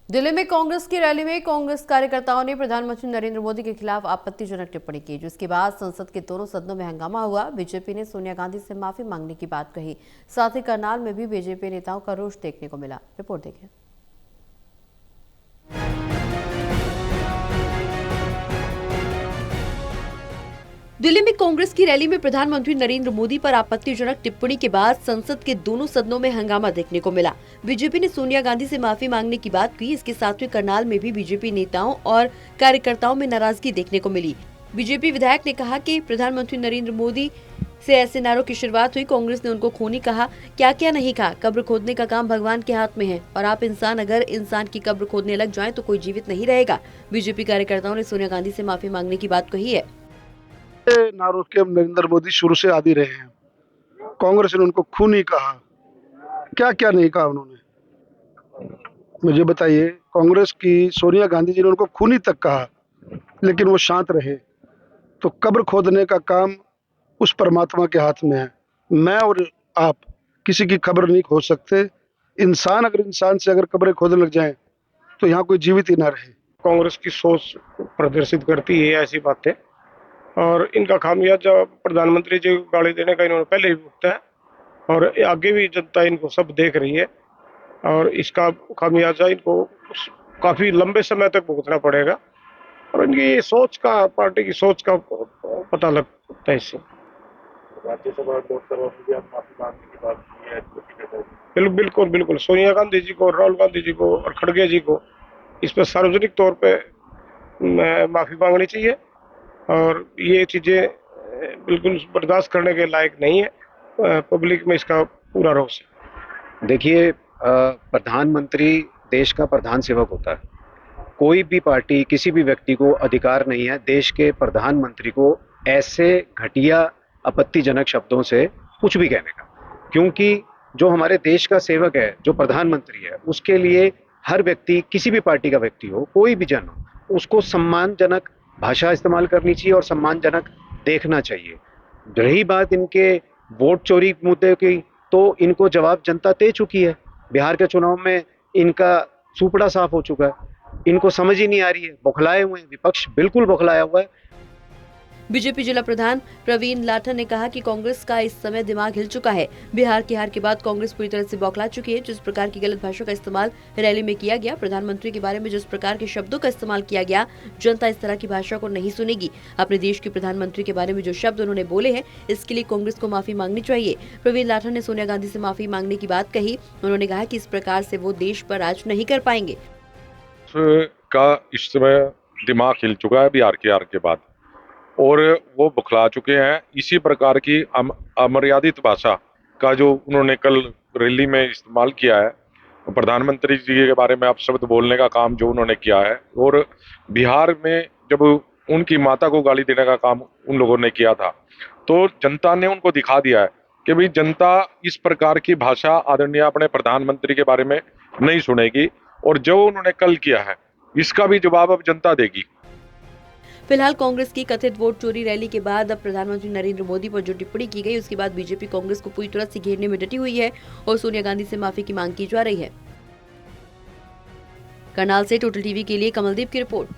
दिल्ली में कांग्रेस की रैली में कांग्रेस कार्यकर्ताओं ने प्रधानमंत्री नरेंद्र मोदी के खिलाफ आपत्तिजनक टिप्पणी की, जिसके बाद संसद के दोनों सदनों में हंगामा हुआ। बीजेपी ने सोनिया गांधी से माफी मांगने की बात कही। साथ ही करनाल में भी बीजेपी नेताओं का रोष देखने को मिला। रिपोर्ट देखिए। दिल्ली में कांग्रेस की रैली में प्रधानमंत्री नरेंद्र मोदी पर आपत्तिजनक टिप्पणी के बाद संसद के दोनों सदनों में हंगामा देखने को मिला। बीजेपी ने सोनिया गांधी से माफी मांगने की बात की। इसके साथ ही करनाल में भी बीजेपी नेताओं और कार्यकर्ताओं में नाराजगी देखने को मिली। बीजेपी विधायक ने कहा कि प्रधानमंत्री नरेंद्र मोदी से ऐसे नारों की शुरुआत हुई। कांग्रेस ने उनको खूनी कहा, क्या क्या नहीं कहा। कब्र खोदने का काम भगवान के हाथ में है और आप इंसान अगर इंसान की कब्र खोदने लग जाएं तो कोई जीवित नहीं रहेगा। बीजेपी कार्यकर्ताओं ने सोनिया गांधी से माफी मांगने की बात कही है। नारों के नरेंद्र मोदी शुरू से आदि रहे हैं। कांग्रेस ने उनको खूनी कहा, क्या क्या नहीं कहा उन्होंने, मुझे बताइए। कांग्रेस की सोनिया गांधी जी ने उनको खूनी तक कहा, लेकिन वो शांत रहे। तो कब्र खोदने का काम उस परमात्मा के हाथ में है। मैं और आप किसी की कब्र नहीं खोद सकते। इंसान अगर इंसान से अगर कब्रें खोदने लग जाएं तो यहाँ कोई जीवित ही ना रहे। कांग्रेस की सोच प्रदर्शित करती है ऐसी बातें, और इनका खामियाजा प्रधानमंत्री जी को गाली देने का इन्होंने पहले ही भुगता है और आगे भी जनता इनको सब देख रही है और इसका खामियाजा इनको काफी लंबे समय तक भुगतना पड़ेगा। और इनकी सोच का, पार्टी की सोच का पता लगता है इससे। राज्यसभा लोकसभा में भी आप माफी मांगने की बात की है। बिल्कुल बिल्कुल सोनिया गांधी जी को, राहुल गांधी जी को और खड़गे जी को इस पर सार्वजनिक तौर पे माफी मांगनी चाहिए और ये चीजें बिल्कुल बर्दाश्त करने के लायक नहीं है। पब्लिक में इसका पूरा रोष है। देखिए, प्रधानमंत्री देश का प्रधान सेवक होता है। कोई भी पार्टी, किसी भी व्यक्ति को अधिकार नहीं है देश के प्रधानमंत्री को ऐसे घटिया आपत्तिजनक शब्दों से कुछ भी कहने का, क्योंकि जो हमारे देश का सेवक है, जो प्रधानमंत्री है, उसके लिए हर व्यक्ति, किसी भी पार्टी का व्यक्ति हो, कोई भी जन हो, उसको सम्मानजनक भाषा इस्तेमाल करनी चाहिए और सम्मानजनक देखना चाहिए। रही बात इनके वोट चोरी मुद्दे की, तो इनको जवाब जनता दे चुकी है। बिहार के चुनाव में इनका सुपड़ा साफ हो चुका है। इनको समझ ही नहीं आ रही है, बौखलाए हुए हैं। विपक्ष बिल्कुल बौखलाया हुआ है। बीजेपी जिला प्रधान प्रवीण लाठा ने कहा कि कांग्रेस का इस समय दिमाग हिल चुका है। बिहार की हार के बाद कांग्रेस पूरी तरह से बौखला चुकी है। जिस प्रकार की गलत भाषा का इस्तेमाल रैली में किया गया, प्रधानमंत्री के बारे में जिस प्रकार के शब्दों का इस्तेमाल किया गया, जनता इस तरह की भाषा को नहीं सुनेगी। अपने देश के प्रधानमंत्री के बारे में जो शब्द उन्होंने बोले हैं, इसके लिए कांग्रेस को माफी मांगनी चाहिए। प्रवीण लाठा ने सोनिया गांधी से माफी मांगने की बात कही। उन्होंने कहा कि इस प्रकार से वो देश पर राज नहीं कर पाएंगे। का इस समय दिमाग हिल चुका है बिहार की हार के बाद, और वो बौखला चुके हैं। इसी प्रकार की अमर्यादित भाषा का जो उन्होंने कल रैली में इस्तेमाल किया है, प्रधानमंत्री जी के बारे में अपशब्द बोलने का काम जो उन्होंने किया है, और बिहार में जब उनकी माता को गाली देने का काम उन लोगों ने किया था, तो जनता ने उनको दिखा दिया है कि भाई जनता इस प्रकार की भाषा आदरणीय अपने प्रधानमंत्री के बारे में नहीं सुनेगी, और जो उन्होंने कल किया है इसका भी जवाब अब जनता देगी। फिलहाल कांग्रेस की कथित वोट चोरी रैली के बाद अब प्रधानमंत्री नरेंद्र मोदी पर जो टिप्पणी की गई, उसके बाद बीजेपी कांग्रेस को पूरी तरह से घेरने में डटी हुई है और सोनिया गांधी से माफी की मांग की जा रही है। करनाल से टोटल टीवी के लिए कमलदीप की रिपोर्ट।